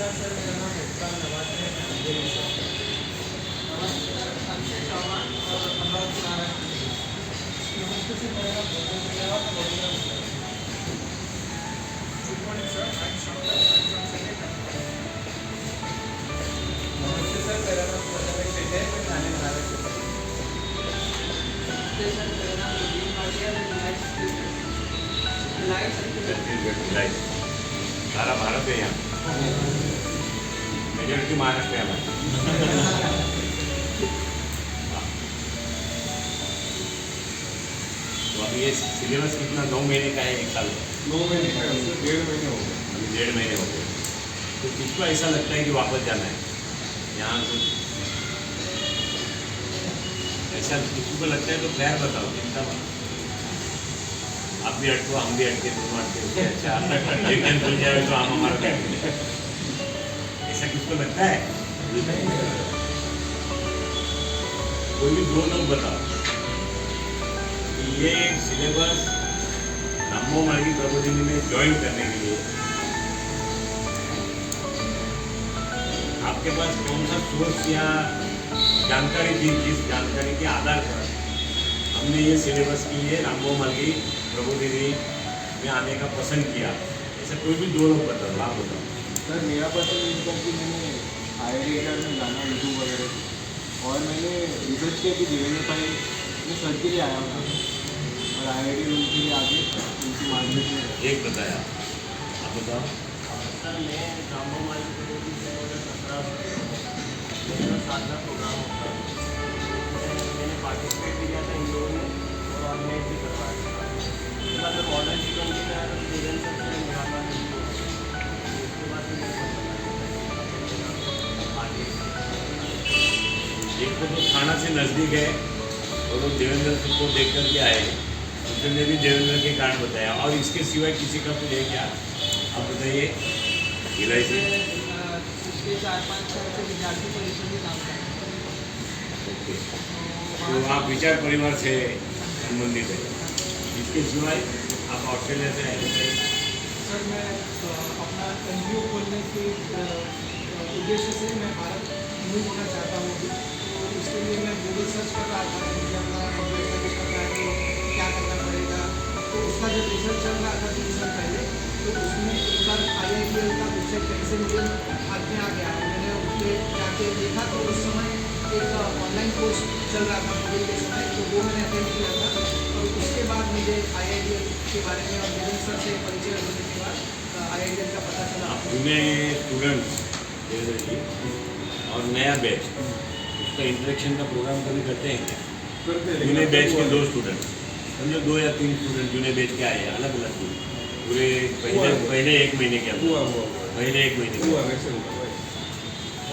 Sir, मेरा नाम मुख्तार नवाज है, मैं अंधेरी से हूँ। नमस्ते सर, अक्षय चौहान और अमरावती महाराष्ट्र प्रदेश। नमस्ते सर, मेरा नाम भोजन मिलावट बोलिया है। Good morning sir, I am Shankar, I am from senator. नमस्ते सर, मेरा नाम प्रथमेश शेटे है, मैं ठाणे महाराष्ट्र प्रदेश। नमस्ते सर, मेरा नाम नवीन भाटिया है, भिलाई छत्तीसगढ़। सारा भारत है यहाँ, मेजोरिटी महाराष्ट्र है हमारी। तो अभी ये सिलेबस कितना 9 महीने का है, 1 साल का? 9 महीने का है, 1.5 महीने हो गए। अभी 1.5 महीने हो गए। तो किसको ऐसा लगता है कि वापस जाना है यहाँ से? ऐसा किसी को लगता है तो खैर बताओ, चिंता मत। आप भी अटको, हम भी अटके, दोनों अटके, उससे अच्छा एक जन खुल जाए तो हम हमारा क्या करें? ऐसा किसको लगता है? कोई भी 2 लोग बताओ कि ये सिलेबस नमो मार्गी प्रबोधिनी में ज्वाइन करने के लिए आपके पास कौन सा सोर्स या जानकारी थी, जिस जानकारी के आधार पर हमने ये सिलेबस के लिए रामो मार्गी प्रबोधिनी में आने का पसंद किया? ऐसा कोई भी 2 लोग बताओ, आप बताओ। सर मेरा पसंद इनका कि मैंने IIT में जाना यूट्यूब वगैरह और मैंने रिसर्च किया कि देवेंद्र भाई मैं सर्च के लिए आया हूँ और IIT रूम के लिए आगे उनकी मार्गदर्शन एक बताया, आप बताओ। सर, मैं रामो मार्गी प्रबोधिनी से 2017 साधना प्रोग्राम होता है, मैंने पार्टिसिपेट भी किया था इन लोगों में और ऑर्गेनाइज भी करवाया था। उसके बाद मैं मॉडल जीवन में आया तो देवेंद्र सर से मिलाना नहीं हुआ। उसके बाद फिर मेरे एक को तो थाना से नज़दीक है और वो देवेंद्र को देख कर के आए, उसने भी देवेंद्र के कारण बताया। और इसके सिवाय किसी का कुछ है क्या, आप बताइए। भिलाई से पिछले 4-5 साल से विद्यार्थी परिषद में काम कर रहे ओके, हैं। तो आप विचार परिवार से संबंधित है। इसके सिवाय आप ऑस्ट्रेलिया से आए थे? सर, मैं अपना NGO खोलने के उद्देश्य से मैं भारत मूव होना चाहता हूँ। तो इसके लिए मैं गूगल सर्च कर रहा था, इंडिया का सर्च कर रहा है तो क्या करना पड़ेगा। तो उसका जब रिसर्च चल रहा था 3 साल पहले, तो उसमें एक बार IITL का वेबसाइट कैसे मुझे हाथ में आ गया। मैंने उसके जाके देखा तो उस समय एक ऑनलाइन कोर्स चल रहा था कोविड के समय, तो वो मैंने अटेंड किया था। और उसके बाद मुझे IITL के बारे में और देवेंद्र सर से परिचय होने के बाद IITL का पता चला। पुणे स्टूडेंट्स देवेंद्र जी और नया बैच, उसका इंटरेक्शन का प्रोग्राम कभी करते हैं क्या? पुणे बैच के 2 स्टूडेंट, समझो 2 या 3 स्टूडेंट पुणे बैच के आए हैं, अलग अलग पूरे पहले 1 महीने के अंदर, पहले 1 महीने के वैसे हुआ भाई।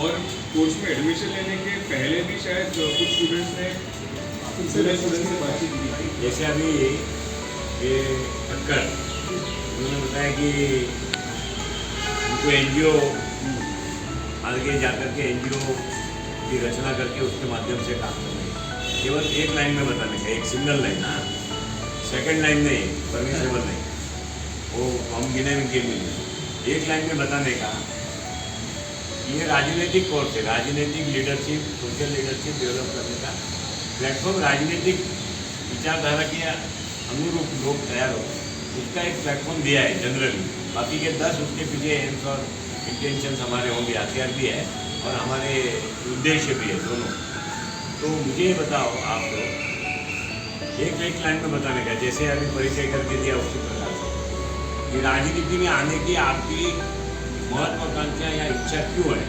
और कोर्स में एडमिशन लेने के पहले भी शायद कुछ स्टूडेंट्स ने स्टूडेंट से बातचीत की। जैसे अभी ये ठक्कर उन्होंने बताया कि उनको NGO आगे जाकर के NGO की रचना करके उसके माध्यम से काम करना है। केवल एक लाइन में बताने का, एक सिंगल लाइन, हाँ, सेकंड लाइन नहीं, परमिसेबल नहीं, वो हम गिनेंगे नहीं। एक लाइन में बताने का ये राजनीतिक कोर्स है, राजनीतिक लीडरशिप, सोशल लीडरशिप डेवलप करने का प्लेटफॉर्म। राजनीतिक विचारधारा के अनुरूप लोग तैयार हो, उसका एक प्लेटफॉर्म दिया है जनरली। बाकी के 10 उसके पीछे एम्स और इंटेंशन हमारे होंगे, हथियार भी है और हमारे उद्देश्य भी है दोनों। तो मुझे ये बताओ आप लोग, एक लाइन में बताने का, जैसे अभी परिचय करके दिया उसी प्रकार से, कि राजनीति में आने की आपकी महत्वाकांक्षा या इच्छा क्यों है,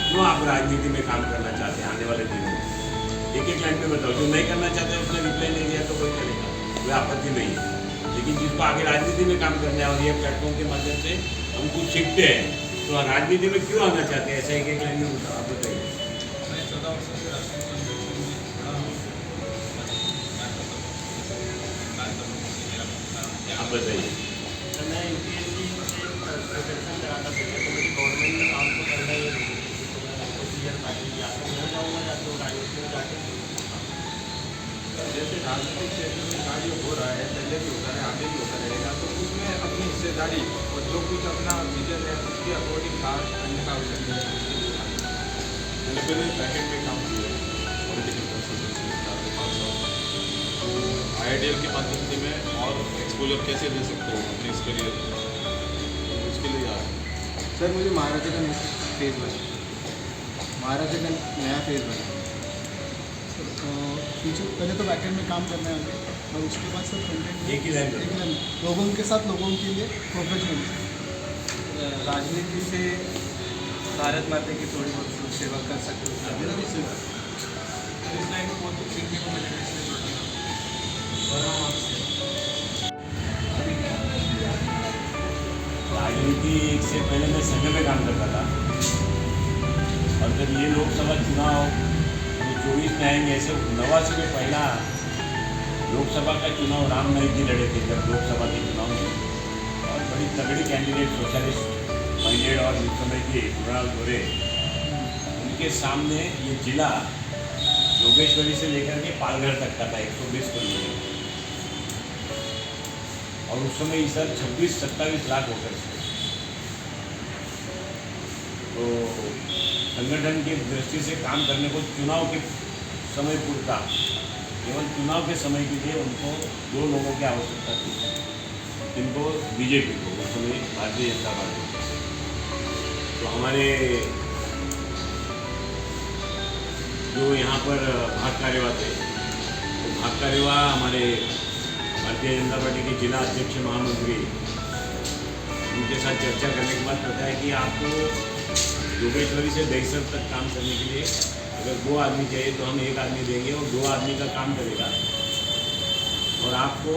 क्यों आप राजनीति में काम करना चाहते हैं आने वाले दिनों में? एक लाइन में बताओ। जो नहीं करना चाहते उसने रिप्लाई नहीं दिया तो कोई करेगा, कोई आपत्ति नहीं है। लेकिन जिसको आगे राजनीति में काम करना है और ये प्लेटफॉर्म के माध्यम से हम कुछ सीखते हैं, तो राजनीति में क्यों आना चाहते हैं, ऐसा एक लाइन में बताओ, आप बताइए। मैं 14 वर्षों से राष्ट्रीय संगठन में जुड़ा हूँ। आप बताइए। तो मैं UPSC से प्रिपरेशन कराता पहले, तो मेरी गवर्नमेंट में काम तो करना ही नहीं, तो मैं प्रोसीजर पार्टी या तो मैं जाऊँगा या तो राजनीति में जाकर। जैसे राजनीतिक क्षेत्र में कार्य हो रहा है, पहले भी होता है, आगे भी होता रहेगा, तो उसमें अपनी हिस्सेदारी और जो कुछ अपना विजन है उसके के अकॉर्डिंग बात करने का अवसर मिला उसके लिए मैंने पहले पैकेट में काम किया है पॉलिटिकल कंसल्टेंसी IITL के माध्यम से मैं और एक्सपोजर कैसे दे सकता हूँ अपने इस करियर में, उसके लिए आया। सर मुझे महाराष्ट्र का फेज बना, महाराष्ट्र का नया फेज बना। फ्यूचर पहले तो बैकएंड में काम करना है आगे, और उसके बाद सर कंटेंट एक ही लाइन में। लोगों के साथ लोगों के लिए प्रोफेशनल। राजनीति से भारत माता की थोड़ी बहुत सेवा कर सकते हो मेरा भी सेवा इस लाइन में बहुत कुछ सीखने को मिलेगा इसलिए जुड़ा और हम आपसे राजनीति से पहले मैं संघ में काम करता था, और जब ये लोकसभा चुनाव 24 में आएंगे, ऐसे 89 में पहला लोकसभा का चुनाव राम नाईक जी लड़े थे जब लोकसभा के चुनाव में, और बड़ी तगड़ी कैंडिडेट सोशलिस्ट माइंडेड और उस समय के मृणाल गोरे, उनके सामने ये जिला योगेश्वरी से लेकर के पालघर तक का था 120 किलोमीटर, और उस समय सर 26-27 लाख वोटर्स थे। तो संगठन की दृष्टि से काम करने को चुनाव के समय पूरता, केवल चुनाव के समय के लिए उनको 2 लोगों की आवश्यकता थी, जिनको बीजेपी को, उस समय भारतीय जनता पार्टी। तो हमारे जो यहाँ पर भाग कार्यवाह थे, तो भाग कार्यवाह हमारे भारतीय जनता पार्टी के जिला अध्यक्ष महामंत्री, उनके साथ चर्चा करने के बाद पता है कि आपको योगेश्वरी से दहीसर तक काम करने के लिए अगर 2 आदमी चाहिए तो हम 1 आदमी देंगे, और 2 आदमी का काम करेगा। और आपको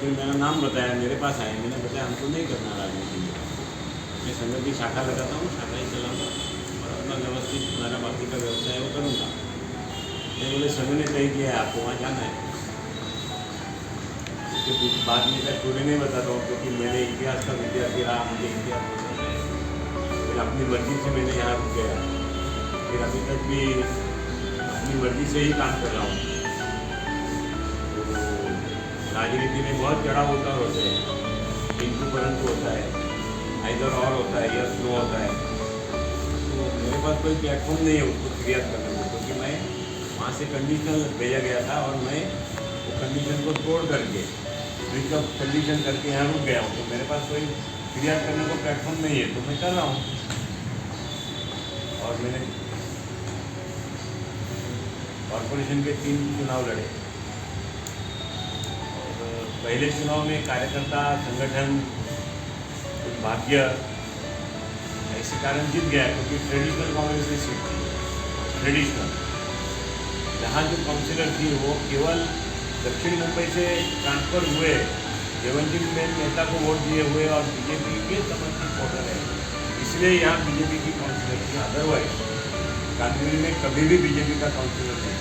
फिर मेरा नाम बताया, मेरे पास आए, मैंने बताया हमको नहीं करना राजनीति में, मैं संघ की शाखा लगाता हूँ, शाखा ही चलाऊँगा और अपना व्यवस्थित मेरा बाकी का व्यवसाय वो करूँगा। मैं बोले संघ ने तय किया है आपको वहाँ जाना है। उसके कुछ बाद में का स्टोरी नहीं बताता हूँ, क्योंकि मैंने इतिहास का विद्यार्थी रहा, मुझे इतिहास पसंद है। फिर अपनी मर्जी से मैंने यहाँ रुक गया, फिर अभी तक भी अपनी मर्जी से ही काम कर रहा हूँ। तो राजनीति में बहुत चढ़ाव उतार होते हैं, किंतु परंतु होता है, इधर और होता है, यस नो होता है। तो मेरे पास कोई प्लेटफॉर्म नहीं है उसको क्लियर करने को, क्योंकि मैं वहाँ से कंडीशनल भेजा गया था, और मैं वो कंडीशन को तोड़ करके ब्रिज ऑफ कंडीशन करके यहाँ रुक गया हूँ। तो मेरे पास कोई क्लियर करने को प्लेटफॉर्म नहीं है, तो मैं कर रहा हूँ। और मैंने कॉरपोरेशन के 3 चुनाव लड़े, और पहले चुनाव में कार्यकर्ता संगठन कुछ भाग्य ऐसे कारण जीत गया, क्योंकि ट्रेडिशनल कांग्रेस ने सीट थी। ट्रेडिशनल जहाँ जो काउंसिलर थी वो केवल दक्षिण मुंबई से ट्रांसफर हुए, देवंजित नेता को वोट दिए हुए, और बीजेपी के समर्थित वोटर है, इसलिए यहाँ बीजेपी की काउंसिलर थी। अदरवाइज कानपुर में कभी भी बीजेपी का काउंसिलर नहीं।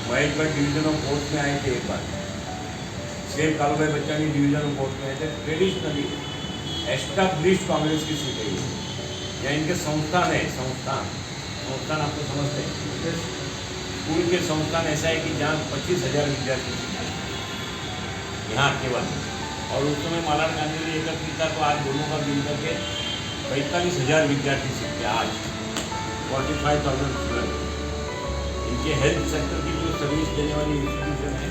Mahesh Bhatt division of court में आए थे एक बार, same Kalubhai Bachchani division of court में आए थे। ट्रेडिशनली एस्टाब्लिश्ड कांग्रेस की सीट है ये, या इनके संस्थान है, संस्थान आपको समझते हैं, स्कूल के संस्थान ऐसा है कि जहाँ 25,000 विद्यार्थी यहाँ केवल, और उस समय मलाड गांधी ने एकत्रित था, तो आज दोनों का मिल करके 45,000 विद्यार्थी सीखते हैं आज, 45,000 स्टूडेंट। इनके हेल्थ सेक्टर की जो सर्विस देने वाली इंस्टीट्यूशन है,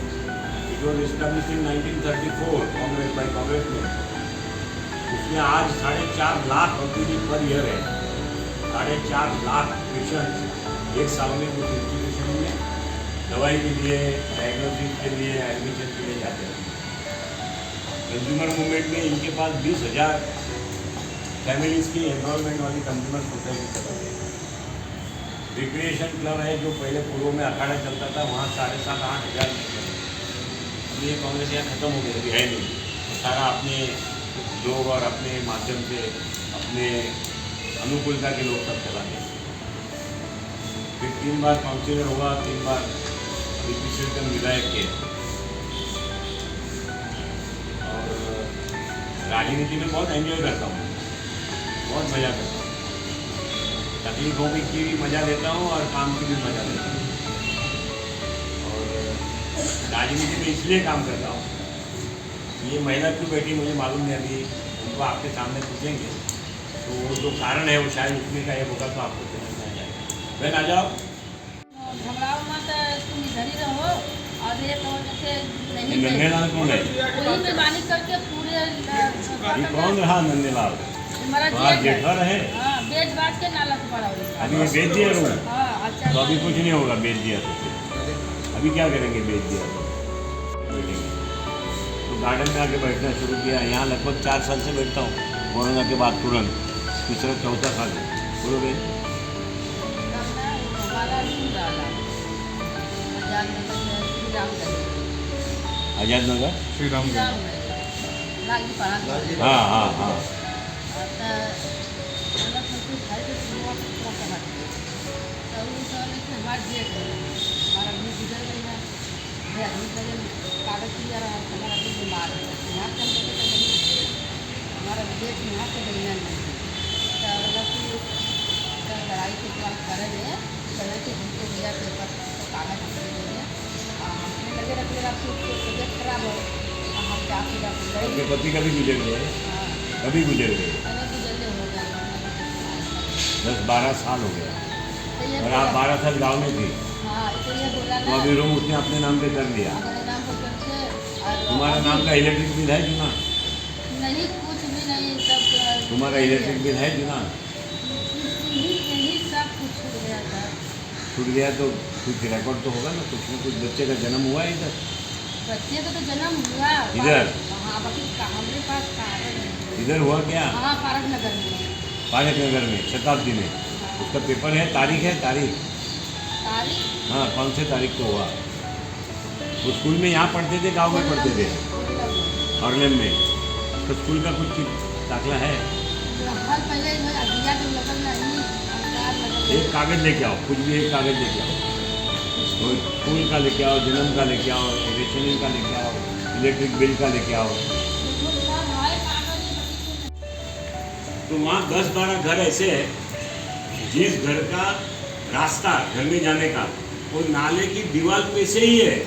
it was establish in 1934 Congress by Congress में। उसमें आज 4.5 लाख ओपीडी पर ईयर है, 4.5 लाख पेशेंट एक साल में उस इंस्टीट्यूशन में दवाई के लिए, डायग्नोसिस के लिए, एडमिशन के लिए जाते हैं। कंज्यूमर मूवमेंट में इनके पास 20,000 फैमिलीज़ की एनरोलमेंट वाली कंज्यूमर सोसाइटी चलाते हैं। रिक्रिएशन क्लब है, जो पहले पूर्व में अखाड़ा चलता था, वहाँ 7,500-8 हज़ार। अभी ये कांग्रेस यहाँ खत्म हो गई, अभी है नहीं। सारा अपने लोग और अपने माध्यम से अपने अनुकूलता के लोग सब चलाते हैं। फिर 3 बार काउंसिलर हुआ, 3 बार पिछले टर्म विधायक के, और राजनीति में बहुत एंजॉय करता हूँ, बहुत मज़ा करता हूँ। तकलीफों की भी मज़ा लेता हूँ और काम की भी मज़ा लेता हूँ। और राजनीति में इसलिए काम करता हूँ, ये महिला क्यों बैठी मुझे मालूम नहीं, अभी उनको आपके सामने पूछेंगे तो वो जो कारण है वो शायद उसमें का ये होगा तो आपको समझ में आ जाएगा। बहन आ जाओ। घबराओ मत, तुम इधर ही रहो और ये कहो जैसे ये नहीं नंदेलाल कौन है? वही मेहरबानी करके पूरे ये कौन रहा नंदेलाल? हमारा तो आज जेठ है। जेठा रहे। हाँ, बेच बात के नाला से पड़ा हुआ अभी ये बेच दिया रूम? हाँ, अच्छा तो अभी कुछ नहीं होगा बेच दिया तो फिर। अभी क्या करेंगे बेच दिया तो? बैठेंगे तो गार्डन में आके बैठना शुरू किया। यहाँ लगभग 4 साल से बैठता हूँ, कोरोना के बाद तुरंत तीसरा चौथा साल है। बोलो भाई। हमारा दूर वाला आजाद नगर में श्री राम गली। आजाद नगर? श्री राम श्री राम गली लागी पड़ा हाँ हाँ हाँ। हमारा जेठ है, हमारा भी गुजर गई है, आदमी का कागज किया रहा, हमारा भी बीमार है, यहाँ चल गए तो नहीं, हमारा जेठ यहाँ से गई नहीं तो मतलब कि लड़ाई के बाद करेंगे करें कि हमको दिया पेपर तो कागज दे देंगे हमने लगे रखिएगा आपकी तबियत खराब हो हम जाके आपके पति कभी गुजर गए? कभी गुजर गए? मैंने गुजरने हो गया 10-12 साल हो गया तो ये और आप 12 साल गाँव में थी हाँ इसलिए बोला तो ना अभी रूम उसने अपने नाम पे कर लिया। हमारे नाम पर करके और तुम्हारा नाम का इलेक्ट्रिक बिल है जुना? नहीं कुछ भी नहीं सब तुम्हारा इलेक्ट्रिक बिल है जुना? नहीं सब कुछ छूट गया था छूट गया तो कुछ रिकॉर्ड तो होगा ना, कुछ न कुछ बच्चे का जन्म हुआ है इधर? बच्चे का तो जन्म हुआ इधर? हाँ बाकी हमारे पास कागज है इधर हुआ क्या? हाँ पारक नगर में पारक नगर में शताब्दी में। उसका पेपर है, तारीख है, तारीख? तारीख हाँ, कौन से तारीख को हुआ? वो स्कूल में यहाँ पढ़ते थे, गाँव में पढ़ते थे? हॉर्लेम में। तो स्कूल का कुछ दाखला है? हर पहले दिया जो लगल नहीं अंगार लगल एक कागज लेके आओ, कुछ भी एक कागज लेके आओ। तो स्कूल का लेके आओ, जन्म का लेके आओ, रेशनिंग का लेके आओ, इलेक्ट्रिक बिल का लेके आओ। तो वहाँ 10-12 घर ऐसे है जिस घर का रास्ता घर में जाने का वो नाले की दीवार पे से ही है।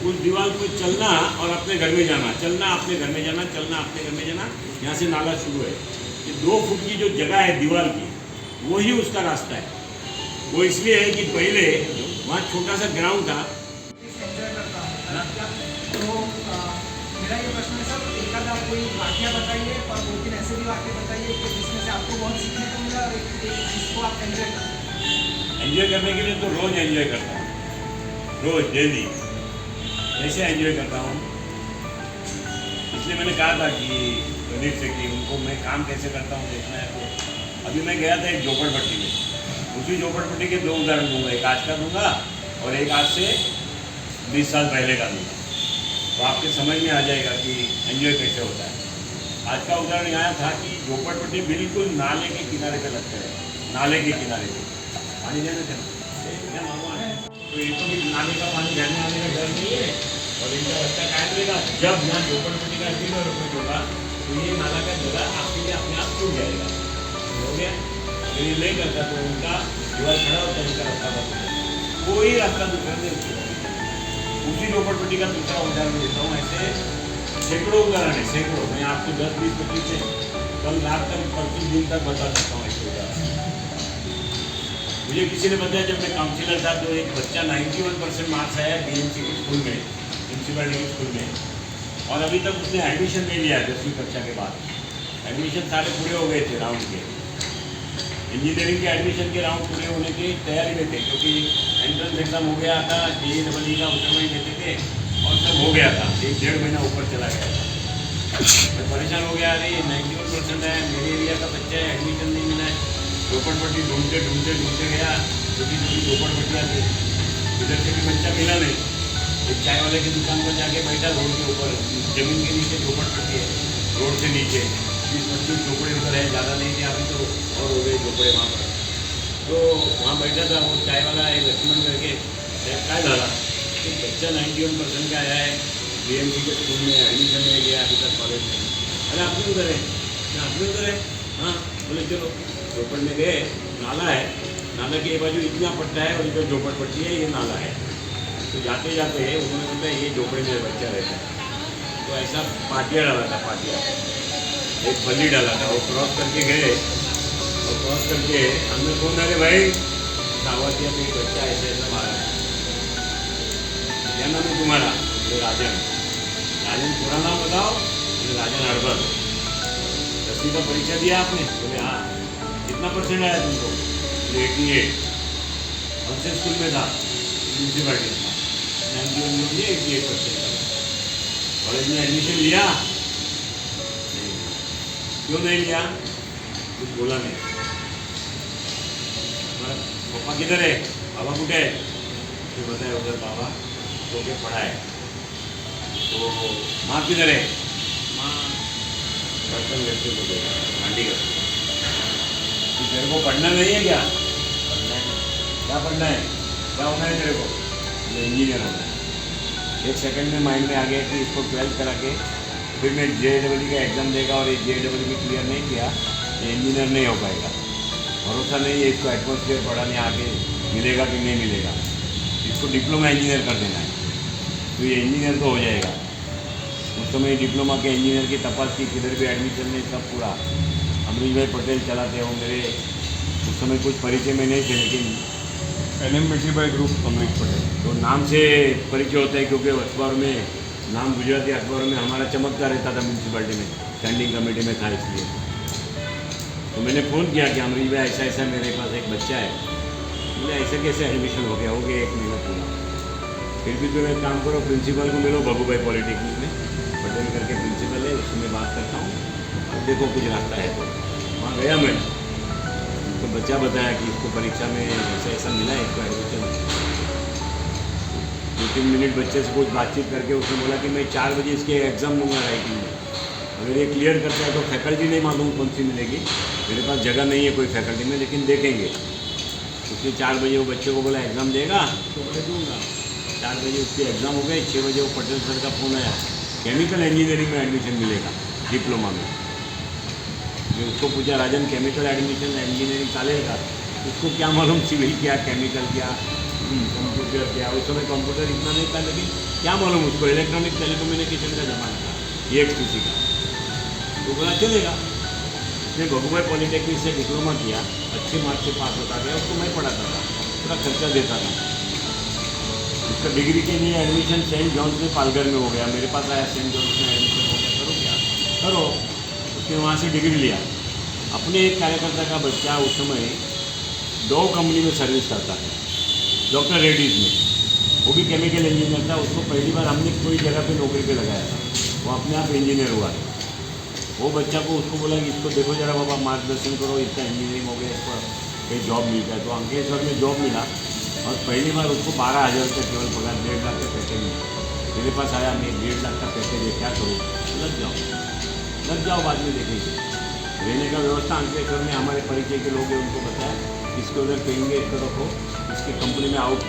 उस दीवार पे चलना और अपने घर में जाना, चलना अपने घर में जाना, चलना अपने घर में जाना, यहाँ से नाला शुरू है। ये 2 फुट की जो जगह है दीवार की वही उसका रास्ता है। वो इसलिए है कि पहले वहाँ छोटा सा ग्राउंड था। एंजॉय करता हूँ तो मेरा ये प्रश्न है सर, एक आधा कोई वाक्य बताइए और 2-3 ऐसे भी वाक्य बताइए कि जिसमें से आपको बहुत सीखने को मिला और एक जिसको आप एंजॉय करते हैं। एंजॉय करने के लिए तो रोज एंजॉय करता हूँ, रोज डेली ऐसे एंजॉय करता हूँ। इसलिए मैंने कहा था कि प्रदीप से कि उनको मैं काम कैसे करता हूँ देखना है। तो अभी मैं गया था एक झोपड़पट्टी में, उसी झोपड़पट्टी के 2 उदाहरण दूंगा, एक आज का दूंगा और एक आज से 20 साल पहले का दूंगा, तो आपके समझ में आ जाएगा कि एंजॉय कैसे होता है। आज का उदाहरण यहाँ था कि झोपड़पट्टी बिल्कुल नाले के किनारे पे लगते हैं, नाले के किनारे पे पानी जाने देना तो ये तो भी नाले का पानी जाने आने का डर नहीं है। और इनका बच्चा क्या करेगा, जब यहाँ झोपड़पट्टी का डेवलपमेंट होगा तो ये नाला का जगह आपके लिए अपने आप छूट जाएगा। हो गया? यदि नहीं करता तो उनका दीवार खड़ा होता है, इनका रास्ता बंद हो जाएगा, कोई रास्ता दूसरा नहीं होता। उसी झोपड़पट्टी का दूसरा उदाहरण देता हूँ। ऐसे सैकड़ों उदाहरण है, सैकड़ों। मैं आपको 10, 20, 25 से कल रात तक, परसों दिन तक बता सकता हूँ ऐसे उदाहरण। मुझे किसी ने बताया जब मैं काउंसिलर था तो एक बच्चा 91% मार्क्स आया BMC के स्कूल में, म्यूनसिपैलिटी के स्कूल में, और अभी तक उसने एडमिशन नहीं लिया 10वीं कक्षा के बाद। एडमिशन सारे पूरे हो गए थे राउंड के, इंजीनियरिंग के एडमिशन के राउंड पूरे होने की तैयारी में थे, क्योंकि एंट्रेंस एग्जाम हो गया था, JEE का उत्तर देते थे और सब हो गया था। 1-1.5 महीना ऊपर चला गया था। मैं परेशान हो गया, अरे 91% है, मेरे एरिया का बच्चा है, एडमिशन नहीं मिला है। झोपड़पट्टी ढूंढते ढूंढते ढूंढते गया, क्योंकि झोपड़पट्टियाँ थी, इधर से भी बच्चा मिला नहीं। एक चाय वाले की दुकान पर जाके बैठा, रोड के ऊपर, जमीन के नीचे झोपड़पट्टी है, रोड से नीचे 20-25 झोपड़े उधर है, ज़्यादा नहीं थे अभी तो, और हो गए झोपड़े वहाँ पर। तो वहाँ बैठा था वो चाय वाला, एक रेस्टोरेंट करके क्या झाला कि बच्चा 91% का आया है, BMC के स्कूल में एडमिशन नहीं गया अभी तक कॉलेज में। अरे आप भी उधर है? आप भी उधर है? हाँ, बोले चलो। झोपड़ में गए, नाला है, नाला के बाजू इतना पट्टा है और इधर झोपड़पट्टी है, ये नाला है। तो जाते जाते उन्होंने बोला ये झोपड़े में बच्चा रहता है, तो ऐसा पाटिया डाला था, पाटिया एक पल्ली डाला था, वो क्रॉस करके गए और क्रॉस करके हमने फोन अरे भाई सावतिया में एक बच्चा ऐसे ऐसा मारा है, क्या नाम है तुम्हारा? ये राजन। राजन पूरा नाम बताओ? ये राजन अरबल। 10वीं का परीक्षा दिया आपने? बोले हाँ। कितना परसेंट आया तुमको? 88। कौन से स्कूल में था? म्यूनसिपालिटी था। 88% कॉलेज में एडमिशन लिया? नहीं। क्यों नहीं लिया? कुछ बोला नहीं। पापा किधर है? बाबा कुठे है? फिर बताए उधर बाबा तो के पढ़ा है। तो माँ किधर है? माँ बर्तन करके बोले हांडी कर। तेरे को पढ़ना नहीं है क्या? पढ़ना है। क्या पढ़ना है? क्या होना है तेरे को? इंजीनियर होना है। एक सेकंड में माइंड में आ गया कि इसको 12th करा के फिर मैं JEE का एग्ज़ाम देगा और ये JEE क्लियर नहीं किया तो इंजीनियर नहीं हो पाएगा। भरोसा नहीं है इसको एटमॉस्फेयर पढ़ाने आगे मिलेगा कि नहीं मिलेगा। इसको डिप्लोमा इंजीनियर कर देना है तो ये इंजीनियर तो हो जाएगा। उस समय डिप्लोमा के इंजीनियर की तपास की, किधर भी एडमिशन नहीं, सब पूरा अमरीश भाई पटेल चलाते हो। मेरे उस समय कुछ परिचय में नहीं थे, लेकिन NM मिठीबाई ग्रुप अमरीश पटेल तो नाम से परिचय होता है, क्योंकि अखबार में नाम गुजराती अखबारों में हमारा चमकता रहता था। म्यूनसिपाल्टी में स्टैंडिंग कमेटी में था, इसलिए तो मैंने फ़ोन किया कि अमरीश भाई ऐसा ऐसा मेरे पास एक बच्चा है। बोले ऐसे कैसे एडमिशन हो गया? 1 महीना पूरा। फिर भी तुम एक काम करो, प्रिंसिपल को मिलो भगूभाई पॉलिटेक्निक में, पटेल करके प्रिंसिपल है, उससे मैं बात करता हूँ और देखो कुछ रास्ता है तो। वहाँ गया मैं तो बच्चा बताया कि इसको परीक्षा में ऐसा ऐसा मिला है, इसको एडमिशन। 2-3 मिनट बच्चे से कुछ बातचीत करके उसने बोला कि मैं 4 बजे इसके एग्ज़ाम दूंगा राइटिंग में। अगर ये क्लियर करता है तो फैकल्टी नहीं मालूम कौन सी मिलेगी, मेरे पास जगह नहीं है कोई फैकल्टी में, लेकिन देखेंगे। उसने 4 बजे वो बच्चे को बोला एग्ज़ाम देगा तो मैं दूँगा। 4 बजे उसकी एग्ज़ाम हो गई। 6 बजे वो पटेल सर का फ़ोन आया, केमिकल इंजीनियरिंग में एडमिशन मिलेगा डिप्लोमा में। मैं उसको पूछा राजन केमिकल एडमिशन इंजीनियरिंग चालेगा? उसको क्या मालूम सिविल क्या, केमिकल क्या, कंप्यूटर क्या। उस समय कंप्यूटर इतना नहीं था, लेकिन क्या मालूम उसको इलेक्ट्रॉनिक टेलीकम्युनिकेशन का ज़माना था, EXTC का। तो बोला चलेगा। उसने भगूभाई पॉलिटेक्निक से डिप्लोमा किया, अच्छे मार्क्स से पास होता गया। उसको मैं पढ़ाता था, पूरा खर्चा देता था। उसका डिग्री के लिए एडमिशन सेंट जॉन्स में पालघर में हो गया। मेरे पास आया, सेंट जॉन्स में एडमिशन हो गया, करो क्या करो। उसने वहाँ से डिग्री लिया। अपने एक कार्यकर्ता का बच्चा उस समय डॉव कंपनी में सर्विस करता है, डॉक्टर रेड्डीज में। वो भी केमिकल इंजीनियर था। उसको पहली बार हमने कोई जगह पे नौकरी पे लगाया था, वो अपने आप इंजीनियर हुआ है। वो बच्चा को उसको बोला कि इसको देखो जरा बाबा, मार्गदर्शन करो, इसका इंजीनियरिंग हो गया, इसको कहीं जॉब मिलता है। तो अंकलेश्वर में जॉब मिला और पहली बार उसको 12,000 रुपये केवल पगार, 1.5 लाख का पैकेज मिला। मेरे पास आया, मैं 1.5 लाख का पैकेज है, क्या करूँ? लग जाओ, बाद में देखेंगे। रहने का व्यवस्था अंकलेश्वर में हमारे परिचय के लोग हैं, उनको बताया इसके उधर कहेंगे, इसको रखो, इसके कंपनी में आउट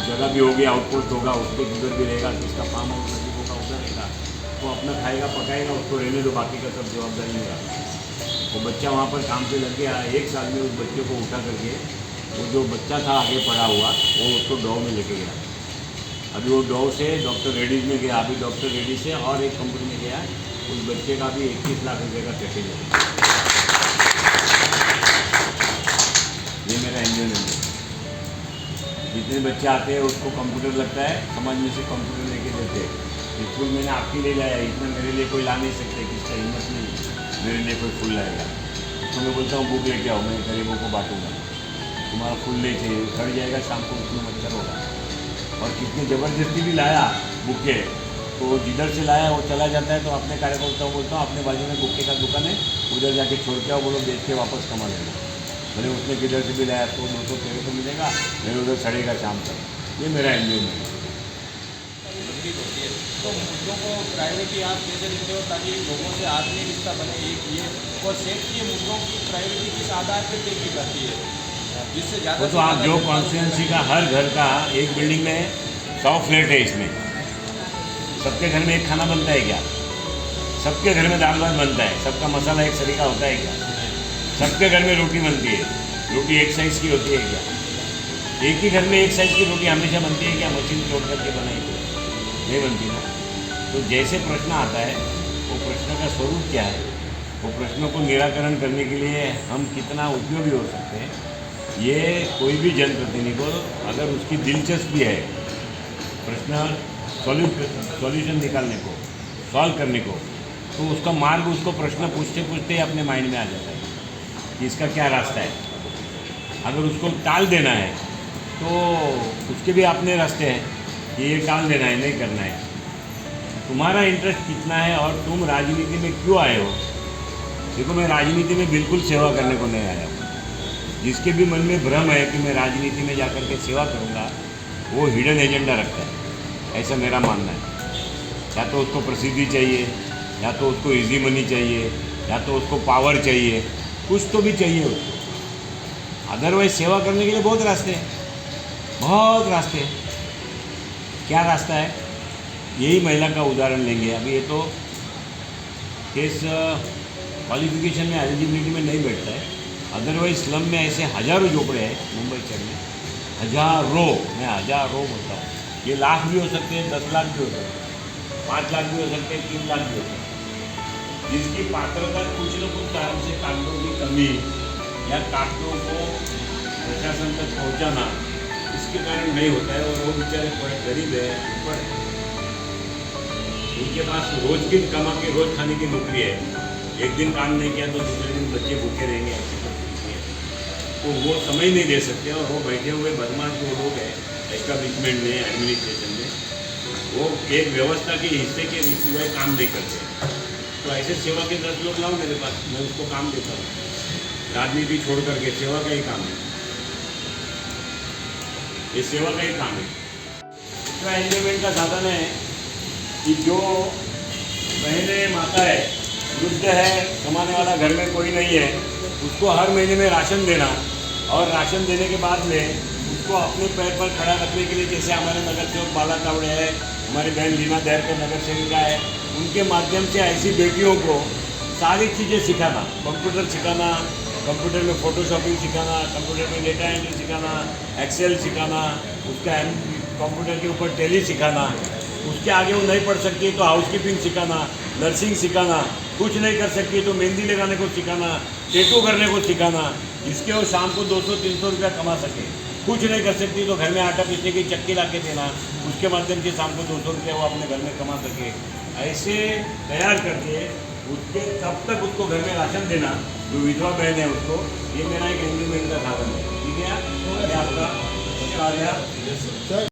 जगह भी होगी, आउटपोस्ट होगा, उसके उधर भी रहेगा, किसका फार्म हाउस नजदीक होगा उधर रहेगा, वो अपना खाएगा पकाएगा, उसको रहने दो, बाकी का सब जवाबदारी मेरा। वो बच्चा वहाँ पर काम पे लग गया। 1 साल में उस बच्चे को उठा करके वो जो बच्चा था आगे पढ़ा हुआ, वो उसको डॉव में लेके गया। अभी वो डॉव से डॉक्टर रेड्डीज में गया, अभी डॉक्टर रेड्डी से और एक कंपनी में गया। उस बच्चे का भी 21 लाख रुपये का पैकेज है। ये मेरा इंजीनियर है। जितने बच्चे आते हैं उसको कंप्यूटर लगता है, समाज में से कंप्यूटर लेके देते हैं। स्कूल मैंने आपके लिए लाया, इतना मेरे लिए कोई ला नहीं सकते, किसका हिम्मत नहीं मेरे लिए कोई फूल लाएगा। तो मैं बोलता हूँ बुक लेके आओ, मैं गरीबों को बांटूंगा। तुम्हारा फूल नहीं चाहिए, खड़ जाएगा शाम को, उसमें मच्छर होगा। और कितनी ज़बरदस्ती भी लाया बुके, तो जिधर से लाया वो चला जाता है। तो अपने कार्यकर्ता को बोलता हूँ अपने बाजू में बुके का दुकान है, उधर जाके छोड़ के आओ, बोलो बेच के वापस कमा लेना। भले उसने किधर से भी लाया 100-200 तेरे को मिलेगा, मेरे उधर सड़ेगा शाम तक। ये मेरा एंजॉयमेंट है। तो मुद्दों को प्रायोरिटी आप कैसे देते हो ताकि लोगों से आत्मीय रिश्ता बने? एक ये और सेठ के मुद्दों की प्रायोरिटी किस आधार पर तय की जाती है, जिससे ज़्यादा तो आप जो कॉन्स्टिट्यूंसी का हर घर का एक बिल्डिंग में 100 फ्लैट है, इसमें सबके घर में एक खाना बनता है क्या? सबके घर में दाल भात बनता है, सबका मसाला एक सरीका होता है क्या? सबके घर में रोटी बनती है, रोटी एक साइज़ की होती है क्या? एक ही घर में एक साइज़ की रोटी हमेशा बनती है क्या? मशीन तोड़ करके बनाई तो नहीं बनती ना। तो जैसे प्रश्न आता है वो प्रश्न का स्वरूप क्या है वो प्रश्नों को निराकरण करने के लिए हम कितना उपयोगी हो सकते हैं, ये कोई भी जनप्रतिनिधि को अगर उसकी दिलचस्पी है प्रश्न सॉल्यूशन निकालने को, सॉल्व करने को, तो उसका मार्ग उसको प्रश्न पूछते पूछते ही अपने माइंड में आ जाता है कि इसका क्या रास्ता है। अगर उसको टाल देना है तो उसके भी अपने रास्ते हैं कि ये टाल देना है, नहीं करना है। तुम्हारा इंटरेस्ट कितना है और तुम राजनीति में क्यों आए हो। देखो, मैं राजनीति में बिल्कुल सेवा करने को नहीं आया हूँ। जिसके भी मन में भ्रम है कि मैं राजनीति में जाकर के सेवा करूँगा, वो हिडन एजेंडा रखता है, ऐसा मेरा मानना है। या तो उसको प्रसिद्धि चाहिए, या तो उसको इजी मनी चाहिए, या तो उसको पावर चाहिए, कुछ तो भी चाहिए उसको। अदरवाइज सेवा करने के लिए बहुत रास्ते हैं, बहुत रास्ते हैं। क्या रास्ता है, यही महिला का उदाहरण लेंगे। अभी ये तो केस क्वालिफिकेशन में एलिजिबिलिटी में नहीं बैठता है, अदरवाइज स्लम में ऐसे हज़ारों झोपड़े हैं मुंबई शहर में, हज़ारों, मैं हज़ारों बोलता हूँ। ये लाख भी हो सकते हैं, 10 लाख भी हो सकते हैं, 5 लाख भी हो सकते हैं, 3 लाख भी हो सकते हैं। जिसकी पात्रता कुछ न कुछ कारण से कागजों की कमी या कागजों को प्रशासन तक पहुँचाना, इसके कारण नहीं होता है। और वो बेचारे बड़े गरीब है, पर उनके पास रोज की कमा के रोज खाने की नौकरी है। एक दिन काम नहीं किया तो दूसरे दिन बच्चे भूखे रहेंगे, ऐसी परिस्थिति है। तो वो समय नहीं दे सकते, और वो बैठे हुए बदमाश जो लोग हैं एस्टेब्लिशमेंट में, एडमिनिस्ट्रेशन में, वो एक व्यवस्था के हिस्से के सिवाय काम नहीं करते। तो ऐसे सेवा के 10 लोग लाओ मेरे पास, मैं उसको काम देता हूँ। राजनीति छोड़ करके सेवा का ही काम है, ये सेवा का ही काम है। इतना एंजॉयमेंट का साधन है कि जो बहनें, माता है, वृद्ध है, कमाने वाला घर में कोई नहीं है, उसको हर महीने में राशन देना, और राशन देने के बाद में उसको अपने पैर पर खड़ा रखने के लिए, जैसे हमारे नगर सेवक बाला तावड़े है, हमारी बहन लीना देरकर नगर सेविका है, उनके माध्यम से ऐसी बेटियों को सारी चीज़ें सिखाना, कंप्यूटर सिखाना, कंप्यूटर में फोटोशॉपिंग सिखाना, कंप्यूटर में डेटा एंट्री सिखाना, एक्सेल सिखाना, उसका कंप्यूटर के ऊपर टैली सिखाना। उसके आगे वो नहीं पढ़ सकती है तो हाउसकीपिंग सिखाना, नर्सिंग सिखाना, कुछ नहीं कर सकती है तो मेहंदी लगाने को सिखाना, टैटू करने को सिखाना, इसके वो शाम को 200-300 रुपया कमा सके। कुछ नहीं कर सकती तो घर में आटा पीसने की चक्की ला के देना, उसके माध्यम से शाम को 200 रुपया वो अपने घर में कमा सके। ऐसे तैयार करके उसके तब तक उसको घर में राशन देना, जो विधवा बहन है उसको, ये मेरा एक एंजॉयमेंट का साधन है। ठीक है, आपका